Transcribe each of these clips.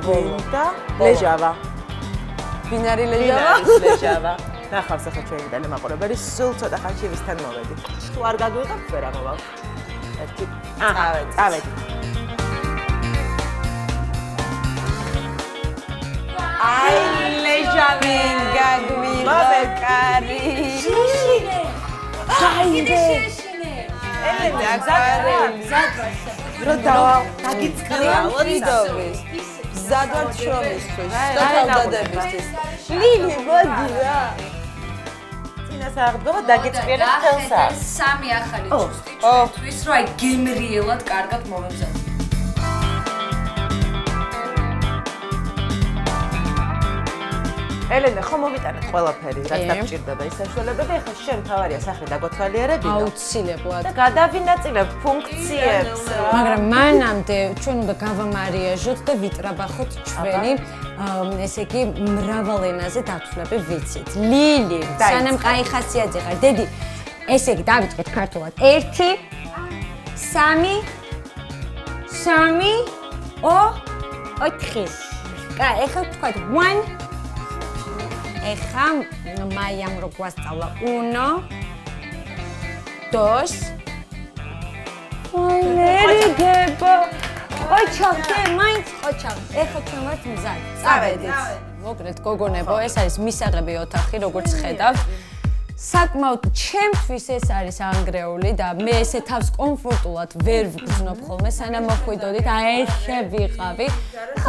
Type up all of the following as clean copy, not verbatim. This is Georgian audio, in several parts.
გვინდა ლეჟავა. ბინარი ლეჟავა? ლეჟავა. ნახავს ახლა ჩვენი დანე მაყურებელი, სულ ცოტა ხანში ვისთან მოვედით. თუ არ გაგვიღებ, ვერა მოვალ. ერთი. წავედი. აი ლეჟავი გაგვიღო. შეშინე. ხაიდე. ელენე რო დაგიწყრია ვიდოვის. ზადვარ შრომისთვის, სტოტალდადებისთვის. ლილი მოდი რა. წინასააღმდეგო დაგიწყრია ხელსაც. სამი ახალი ჯუსტი ჩვენთვის, რომ აი გემრიელად კარგად მოვემზადოთ. ელენე, ხო მოვიტანეთ ყველაფერი, რაც დაგჭირდება ის საშუალებები, ეხლა შენ თავარია სახლი დაგოთვალიერებინო. აუცილებლად. და გადავინაწილებთ ფუნქციებს. მაგრამ მანამდე ჩვენ უნდა გავამარიაჟოთ და ვიტრაბახოთ ჩვენი ესე იგი მრავალ ენაზე დათვლები ვიცით. ლილი, სანამ კაი ხასიათზე ხარ, დედი, ესე იგი დავიწყეთ ქართულად. 1 3 4. კაი, ეხლა ვთქვათ 1 ეხა მაიამ რო გვასწავლა 1 2 ლერიგებო ოჩავდე მაინც ოჩავ ეხა ჩვენ ვართ მზად წავედით მოკლედ გოგონებო ეს არის მისაღები ოთახი როგორც ხედავთ საკმაოდ ჩემთვის ეს არის ანგრეული და მე ესე თავს კომფორტულად ვერ ვგრძნობ ხოლმე სანამ მოხვიდოდით აი ესე ვიყავი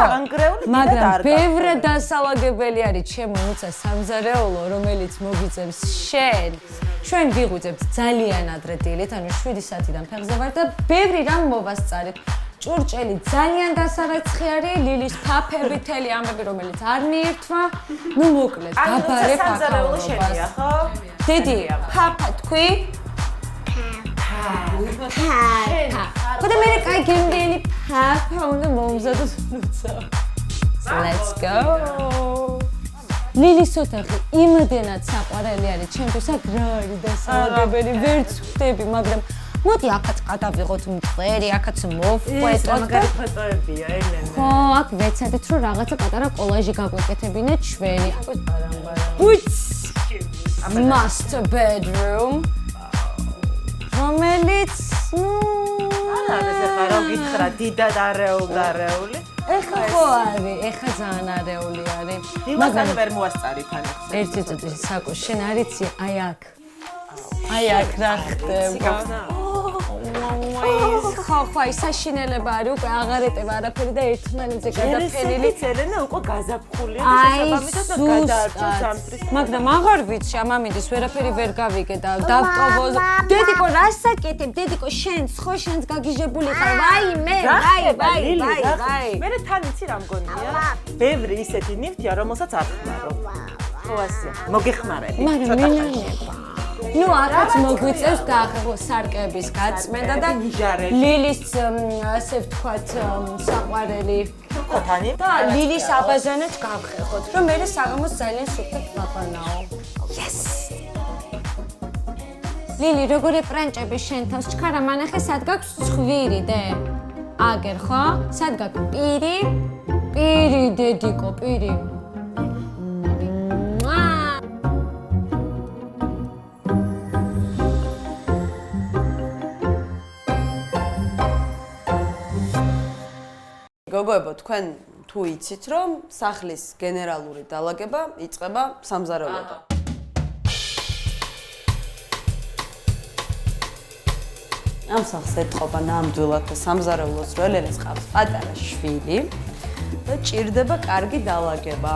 ანგრეული მაგრამ ბევრად დასალაგებელი არის ჩემო უცა სამზარეულო რომელიც მოგიწევს ჩვენ ვიღვიძებთ ძალიან ადრე დილით ანუ 7 საათიდან ფეხზე ვარ და ბევრი რამ მოვასწარეთ ჭურჭელი ძალიან დასარაცხი არის ליლის ფაფები თელი ამბები რომელიც არ მიირთვა ნუ მოკლედ გაბარე სამზარეულო შენია ხო დედი ფაფა თქვი ხოდა მე კაი გემრიელი ფაფა უნდა მომზადოს ნუცა Let's go Lilis ოთახი იმდენად საყვარელი არის ჩემთვის აქ რა არის დასალაგებელი ვერც ხვდები მაგრამ მოდი აქაც გადავიღოთ მწერი აქაც მოვყვეტოთ მაგარი ფოტოებია ელენე ხო აქ ვეცადეთ რომ რაღაცა პატარა კოლაჟი გაგვეკეთებინეთ ჩვენი უც master bedroom რომელიც ეს ახლა რა გითხრა დიდად არეული ეხა ხო არის ეხა ძალიან არეული არის მაგრამ ვერ მოასწარით ან ერთი წუთი საკო შენ არიცი აი აქ რა ხდება ხო აი საშინელება არის უკვე აღარ ეტევა არაფერი და ერთმანეთზე გადაფენილი ელენე უკვე გაზაფხულია და შესაბამისად გადაარჩა ზამთრის მაგრამ აღარ ვიცი ამამიდის ვერაფერი ვერ გავიგე და დავტოვო დედიკო რასაკეთებ დედიკო შენს ხო შენს გაგიჟებული ხარ ვაიმე ვაი მე თან იცი რა მგონია ბევრი ისეთი ნივთია რომელსაც არ ხმარო ხო ასე მოგეხმარები მაგრამ ნუ აქაც მოგვიწევს გაახო სარკეების გაწმენდა და ლილის ასე ვთქვათ საყვარელი ხოთანი და ლილის აბაზანეთ გავხერხოთ რომ მე საღამოს ძალიან სუფთად ვაყანაო yes ლილი როგორი პრანჭები შენ თავს ჩქარა მანახე სად გაქვს ცხვირი დე აგერ ხო სად გაქვს პირი დედიკო პირი გოგოებო თქვენ თუ იცით რომ სახლის გენერალური დალაგება იწყება სამზარეულოდან ამ სახლს ეთყობა ნამდვილად და სამზარეულოს რო ელენეს ყავს პატარა შვილი და ჭირდება კარგი დალაგება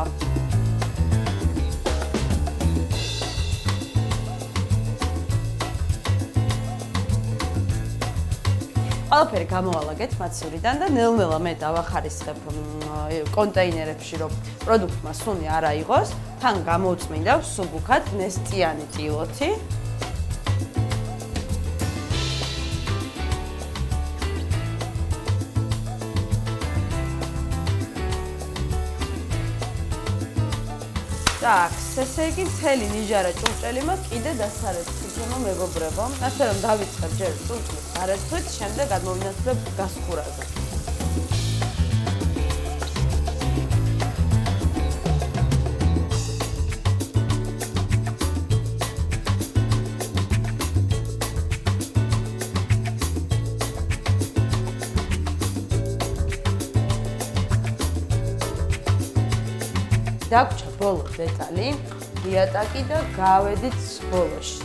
ყველაფერი გამოვალაგეთ მაცურიდან და ნელ-ნელა მე დავახარისხებ კონტეინერებში რომ პროდუქტმა სუნი არ აიღოს თან გამოვწმინდა სუბუქად ნესტიანი ტილოთი так, ესე იგი მთელი ნიჟარა ჭურჭელი მაქვს კიდე დასარეთში ჩემო მეგობრებო. ასე რომ დავიწყებ ჯერ ჭურჭლის გარეთქვით, შემდეგ გადმოვინაცვლებ გასხურაზე. დაგვრჩა ბოლო დეტალი, იატაკი და გავედით ბოლოში.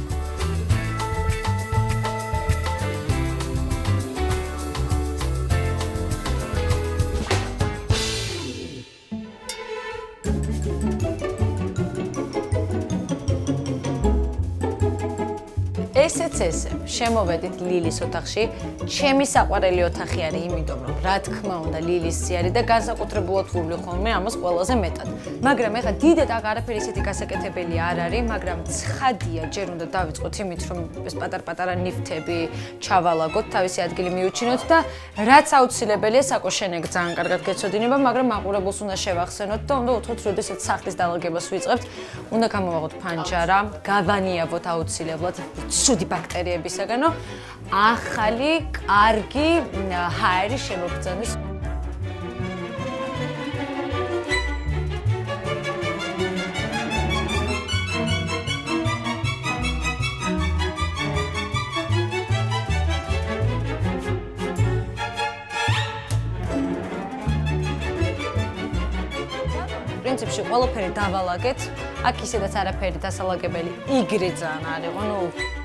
ესეც ესე, შემოვედით ლილის ოთახში. ჩემი საყვარელი ოთახი არის, იმიტომ რომ რა თქმა უნდა ლილის ზიარი და განსაკუთრებულად ვუვლი ხოლმე ამას ყველაზე მეტად. მაგრამ ეხლა დიდად აღარაფერი ისეთი გასაკეთებელი არ არის, მაგრამ ცხადია, ჯერ უნდა დავიწყოთ იმით, რომ ეს პატარ-პატარა ნივთები ჩავალაგოთ, თავისი ადგილი მიუჩინოთ და რაც აუცილებელია, საკო შენ ეგ ძალიან კარგად გეცოდინება, მაგრამ მაყურებელს უნდა შევახსენოთ და უნდა უთხროთ, როდესაც სახლის დაალაგებას ვიწყებთ, უნდა გამოვაღოთ ფანჯარა, გავანიავოთ აუცილებლად ცუდი ბაქტერიებისაგანო, ახალი, კარგი ჰაერი შემოგწონოს. პრინციპში ყველაფერი დავალაგეთ. აქ ისედაც არაფერი დასალაგებელი იგრი ძალიან არ იყო, ნუ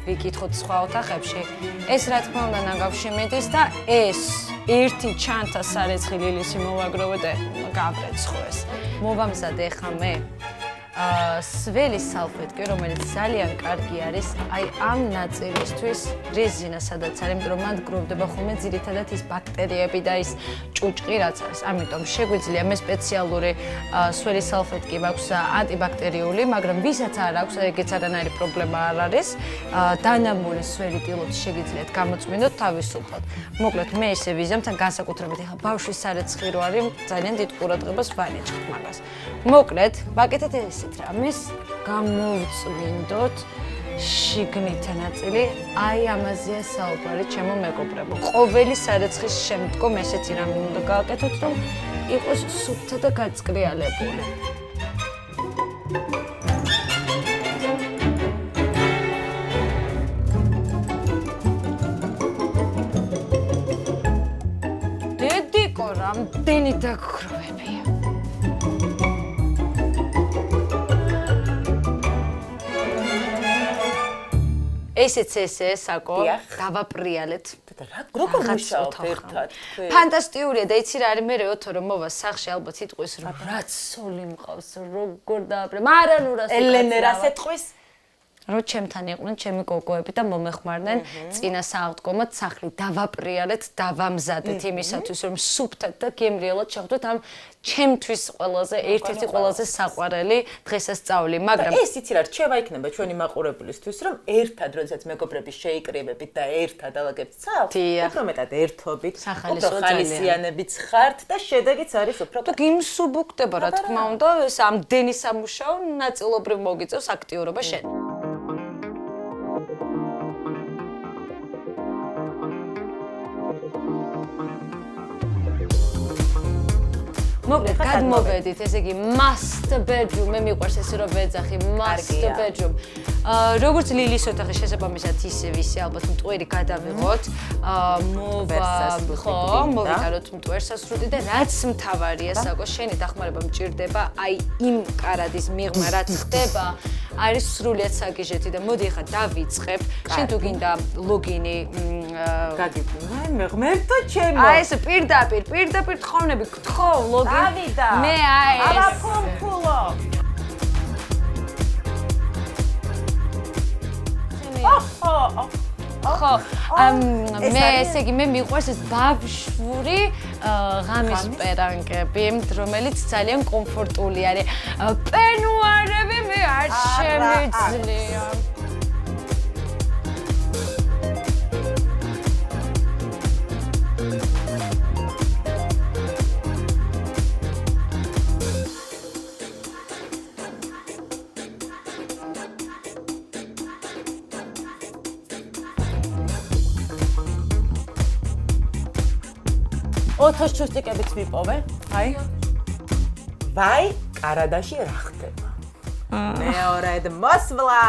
ვიკითხოთ სხვა ოთახებში. ეს რა თქმა უნდა ნაგავში მიდის და ეს ერთი ჩანთა სარეცხი ლილისი მოვაგროვე და გავრეცხო ეს. მოვამზადე ხა მე სველი სალფეტკი, რომელიც ძალიან კარგი არის, აი ამ ნაწილისთვის რეზინა სადაც არის, იმიტომ რომ მან გროვდება ხოლმე ძირითადად ის ბაქტერიები და ის ჭუჭყი რაც არის. ამიტომ შეგვიძლია მე სპეციალური სველი სალფეტკი მაქვს ანტიბაქტერიული, მაგრამ ვისაც არ აქვს, ეგეც არანაირი პრობლემა არ არის. დანამული სველი ტილოთი შეგიძლიათ გამოწმინდოთ თავისუფლად. მოკლედ მე ესე ვიზამ თან განსაკუთრებით ახლა ბავშვის სარეცხი რო არის, ძალიან დიდ ყურადღებას ვანიჭებ მაგას. მოკლედ, ვაკეთეთ ესეთ რამეს, გამოვწმინდოთ შიგნით ნაწილი, აი ამაზეა საუბარი ჩემო მეგობრებო. ყოველი სარეცხის შემდგომ ესეთი რამე უნდა გააკეთოთ, რომ იყოს სუფთა და გაწყრიალებული. დედიკო, რამდენი დაგროვებია. ესეც ესე, საკო, დავაპრიალეთ. როგორ მუშაობთ ერთად? ფანტასტიკურია და იცი რა არის, მე ოთო რომ მოვა სახში ალბათ იტყვის რომ რაც სული მყავს, როგორ დააპრიალე. მაგრამ ნუ რას ელენე რას ეტყვის? რომ ჩემთან იყვნენ ჩემი გოგოები და მომეხმარდნენ წინა საავტკომოდ სახლი დავაპრიალეთ, დავამზადეთ იმისათვის რომ სუფთად და გემრიელად შევხვდეთ ამ ჩემთვის ყველაზე ერთ-ერთი ყველაზე საყვარელი დღესასწაული, მაგრამ ეს იცი რა რჩევა იქნება ჩვენი მაყურებლისთვის, რომ ერთად როდესაც მეგობრები შეიკრიბებით და ერთად ალაგებთ სახლს, უფრო მეტად ერთობით, უფრო ხალისიანებით ხართ და შედეგიც არის უფრო და გიმსუბუქდება რა თქმა უნდა, ეს ამდენი სამუშაო ნაწილობრივ მოგიწევს აქტიურობა შენ. მოკლედ გადმოვედით, ესე იგი master bedroom, მე მიყვარს ესე რომ ვეძახი master bedroom. როგორც ლილის ოთახი შესაბამისად ისე ვისი ალბათ მტვერი გადავიღოთ. მოვიტაროთ მტვერსასრუტი და რაც მთავარია, საკო შენი დახმარება მჭირდება, აი იმ კარადის მიღმა რაც ხდება, არის სრულიად საგიჟეთი და მოდი ახლა დავიწყებ. შენ თუ გინდა ლოგინი გაგიბრუნე, მეღმერთო ჩემო. აი ეს პირდაპირ თხოვნები, გთხოვ ლოგინი. დავიდა. მე აი ეს. აბა ფულო. ხო, მე ესე იგი მე მიყვარს ეს ბავშვური ღამის პერანკები, რომელიც ძალიან კომფორტული არის. პენუარები მე არ შემიძლია. ოთოს ჩუსტიკებით ვიპოვე. აი. ვაი, კარადაში რა ხდება? მეორედ მოსვლა.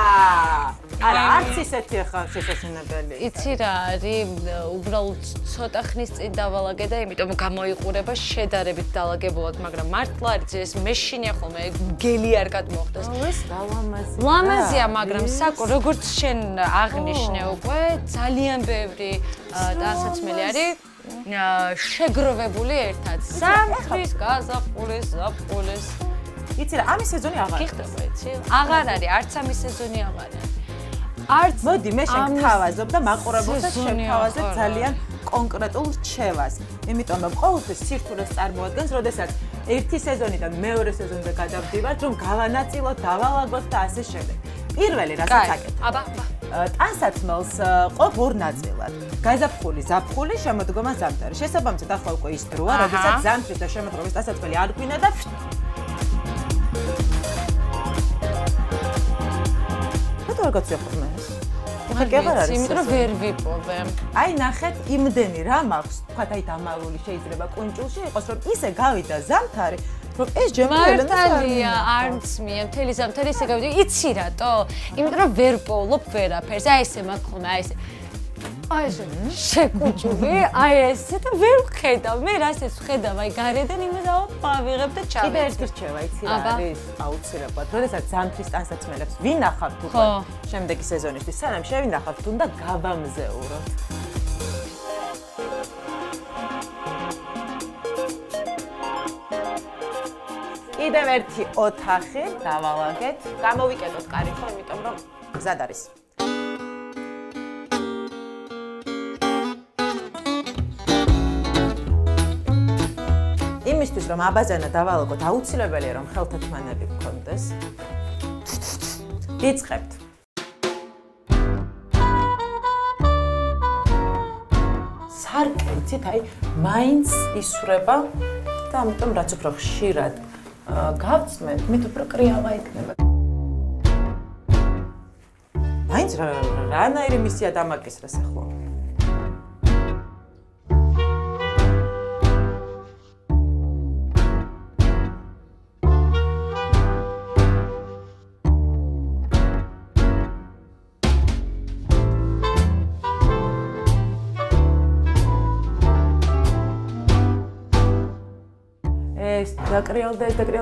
არა, არც ისეთი ახლა შესაძლებელი. იცი რა არის, უბრალოდ ცოტა ხნის წინ დავალაგე და იმიტომ გამოიყურება შედარებით დალაგებულად, მაგრამ მართლა არის ეს მეშინია ხოლმე გელი არ გადმოხდეს. ეს ლამაზია. ლამაზია, მაგრამ საკო როგორც შენ აღნიშნე უკვე ძალიან ბევრი დასაცმელი არის შეგროვებული ერთად. სამთვის გაზაფხულის, ზაფხულის. იცი რა, ამის სეზონი აღარ არის. გიხდება, იცი? აღარ არის, არც ამის სეზონი აღარ არის. არც მოდი მე შენ გთავაზობ და მაყურებელს შევთავაზებ ძალიან კონკრეტულ რჩევას. იმიტომ რომ ყოველთვის სირთულეს წარმოადგენს, როდესაც ერთი სეზონიდან მეორე სეზონზე გადავდივართ, რომ გავანაწილოთ, დავალაგოთ და ასე შემდეგ. პირველი რასაც აკეთებ. აბა. ტანსაცმელს ყოფ ორ ნაწილად. გაზაფხული, ზაფხული, შემოდგომა, ზამთარი. შესაბამისად ახლა უკვე ის დროა, როდესაც ზამთრის და შემოდგომის ტანსაცმელი არ გვინა და არ გაწიოხმე ეს. ხა კი აღარ არის. იმიტომ რომ ვერ ვიპოვე. აი ნახეთ, იმდენი რა მაქვს, თქვა აი დამალული შეიძლება კუნჭულში იყოს, რომ ისე გავიდა ზამთარი, რომ ეს ჯემპელენს მართალია, არც მია, მთელი ზამთარი ისე გავიდა. იცი რატო? იმიტომ რომ ვერ პოვლობ ვერაფერს. აი ესე მაქვს ხოლმე, აი ესე. აი ესე შეკუჭული, აი ესე და ვერ ვხედავ. მე რასაც ვხედავ, აი გარედან იმედა ვიღებ და ჩავეცე. კიდე ერთი რჩევა, იცი რა არის აუცილებლად. როდესაც ზამთრის ტანსაცმელებს ვინახავთ უკვე შემდეგი სეზონისთვის, სანამ შევინახავთ, თუნდა გავამზეუროთ. კიდევ ერთი ოთახი დავალაგეთ. გამოვიკეთოთ კარი ხო, იმიტომ რომ გზად არის. იმისთვის რომ აბაზანა დავალაგოთ, აუცილებელია რომ ხელთათმანები გქონდეს. იწყებთ. სარკეცით აი მაინც ისვრება და ამიტომ რაც უფრო ხშირად გავწმენთ, მით უფრო კრიალა იქნება. მაინც რანაირი მისია დამაკისრეს ახლა.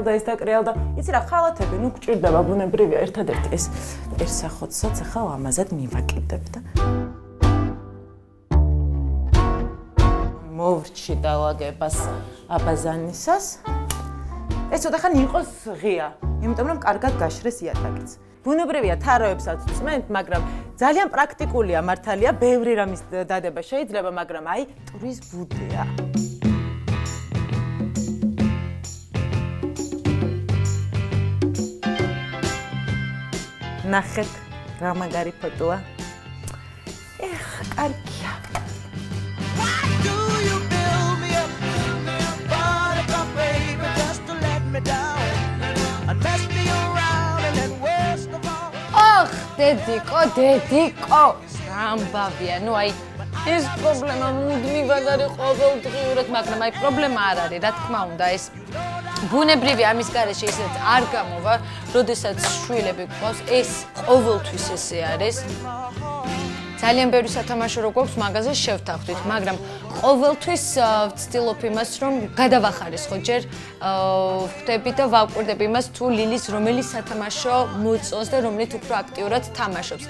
ეს დაკრიალდა. იცი რა, ხალათები, ნუ გჭირდება ბუნებრივია ერთადერთი ეს ერთსახოცსაც ახლა ამაზად მივაკიდებ და მოვრჩი დალაგებას აბაზანისას. ეს ცოტა ხანი იყოს ღია, იმიტომ რომ კარგად გაშრეს იატაკიც. ბუნებრივია თაროებსაც წმენთ, მაგრამ ძალიან პრაქტიკულია მართალია, ბევრი რამის დადება შეიძლება, მაგრამ აი ტვრის ბუდეა. ნახეთ რა მაგარი ფოტოა. ეხ, კარგია. ოხ, დედიკო. ამბავია, ნუ აი ეს პრობლემა მუდმივად არის ყოველდღიურად, მაგრამ აი პრობლემა არ არის, რა თქმა უნდა, ეს ბუნებრივი ამის გარეშე ისედაც არ გამოვა, როდესაც შვილები გვყავს, ეს ყოველთვის ესე არის. ძალიან ბევრი სათამაშო რო გვაქვს, მაგაზე შევთანხმდით, მაგრამ ყოველთვის ვცდილობ იმას, რომ გადავახარისხო ჯერ ხვდები და ვაკვირდები იმას, თუ ლილის რომელი სათამაშო მოწონს და რომლით უფრო აქტიურად თამაშობს.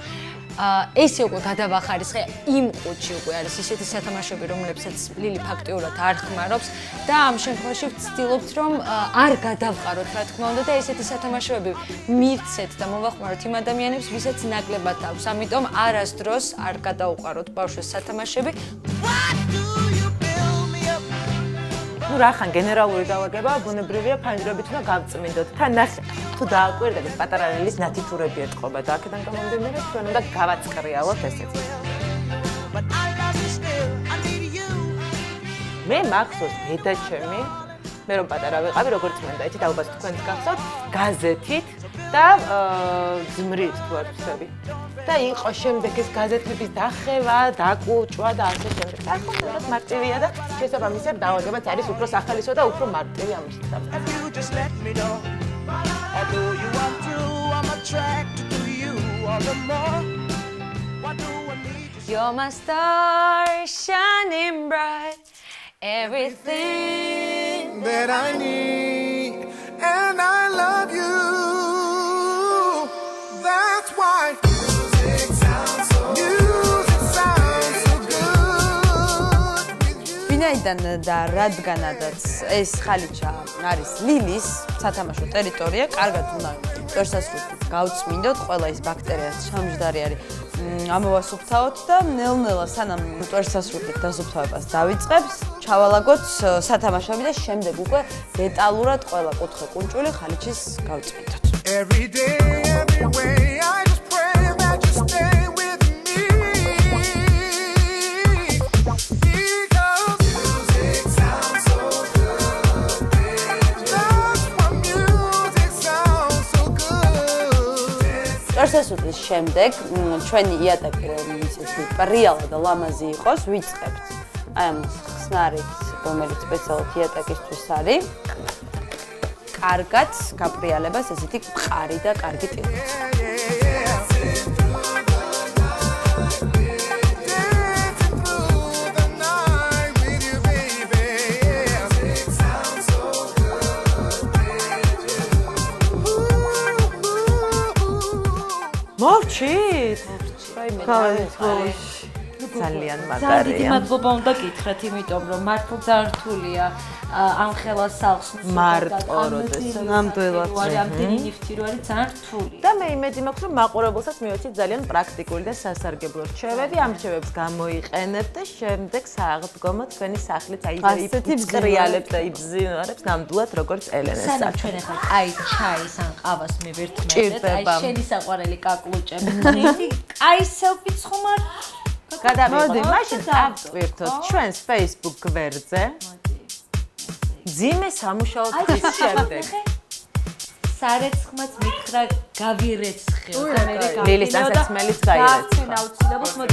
ესე უკვე გადავახარისხე იმ ყუთში უკვე არის ისეთი სათამაშოები, რომლებსაც ლილი ფაქტიურად არ ხმარობს და ამ შემთხვევაში ვცდილობთ, რომ არ გადავყაროთ, რა თქმა უნდა და ესეთი სათამაშოები მივცეთ და მოვახმაროთ იმ ადამიანებს, ვისაც ნაკლებად აქვს. ამიტომ არასდროს არ გადავყაროთ ბავშვებს სათამაშოები. ნუ რახან გენერალური დაალაგება, ბუნებრივია ფანჯრებით უნდა გავწმინდოთ. თან ნახე, თუ დააკვირდებით, პატარა ლილის ნათითურები ეტყობა და აქედან გამომდინარე, ჩვენ უნდა გავაწყრიალოთ ესეც. მე მახსოვს დედაჩემი, მე რომ პატარა ვიყავი, როგორც მინდა, იცით, ალბათ თქვენც გახსოვთ, გაზეთით და ძმრით თუ არ ვცდები. და იყო შემდეგ ეს გაზეთების დახევა, დაკუჭვა და ასე შემდეგ. საერთოდ მარტივია და შესაბამისად დაავადებაც არის უფრო სახალისო და უფრო მარტივი ამის. attracted to you all the more. Why do I need you? You're my star shining bright. Everything That I need, and I love you. That's why music sounds so good with you. ვინაიდან და რადგანაც ეს ხალიჩა არის ლილის სათამაშო ტერიტორია, კარგად უნდა წერსასრუტით გავწმინდოთ, ყველა ის ბაქტერია შამჯდარი არის ამოვასუფთავოთ და ნელ-ნელა სანამ წერსასრუტით დასუფთავებას დავიწყებს, ჩავალაგოთ სათამაშოები და შემდეგ უკვე დეტალურად ყველა კუთხე კუნჭული ხალიჩის გავწმინდოთ. Every day, every way, I just pray that you stay with me. Because music sounds so good. That's why music sounds so good. წერსასრუტის შემდეგ ჩვენი იატაკი რომ ისე რეალად და ლამაზი იყოს, ვიწყებთ აი ამ ხსნარით, რომელიც სპეციალურად იატაკისთვის არის. კარგად გაპრიალებას ესეთი მყარი და კარგი ტილოც. მოვჩით? ძალიან მაგარია. მადლობა უნდა გითხრათ, იმიტომ რომ მართლა ძალიან რთულია ამ ხელას სახლს მარტო როდესაც ნამდვილად ამდენი ნიფტი რო არის ძალიან რთული. და მე იმედი მაქვს რომ მაყურებელსაც მივეცით ძალიან პრაქტიკული და სასარგებლო რჩევები, ამ რჩევებს გამოიყენებთ და შემდეგ სააღდგომო თქვენი სახლით აი იფწრიალებთ და იბზინვარებს ნამდვილად როგორც ელენეს სანამ ჩვენ ახლა კაი ჩაის ან ყავას მივერთმევთ, აი შენი საყვარელი კაკლუჭები, კაი სელფიც ხომ არ გადავიღოთ, მაშინ ავტვირთოთ ჩვენს Facebook გვერდზე. ძიმე სამუშაო დღის შემდეგ. სარეცხმაც მითხრა გავირეცხილ. ლილის დასაცმელიც გაირეცხა. აუცილებლად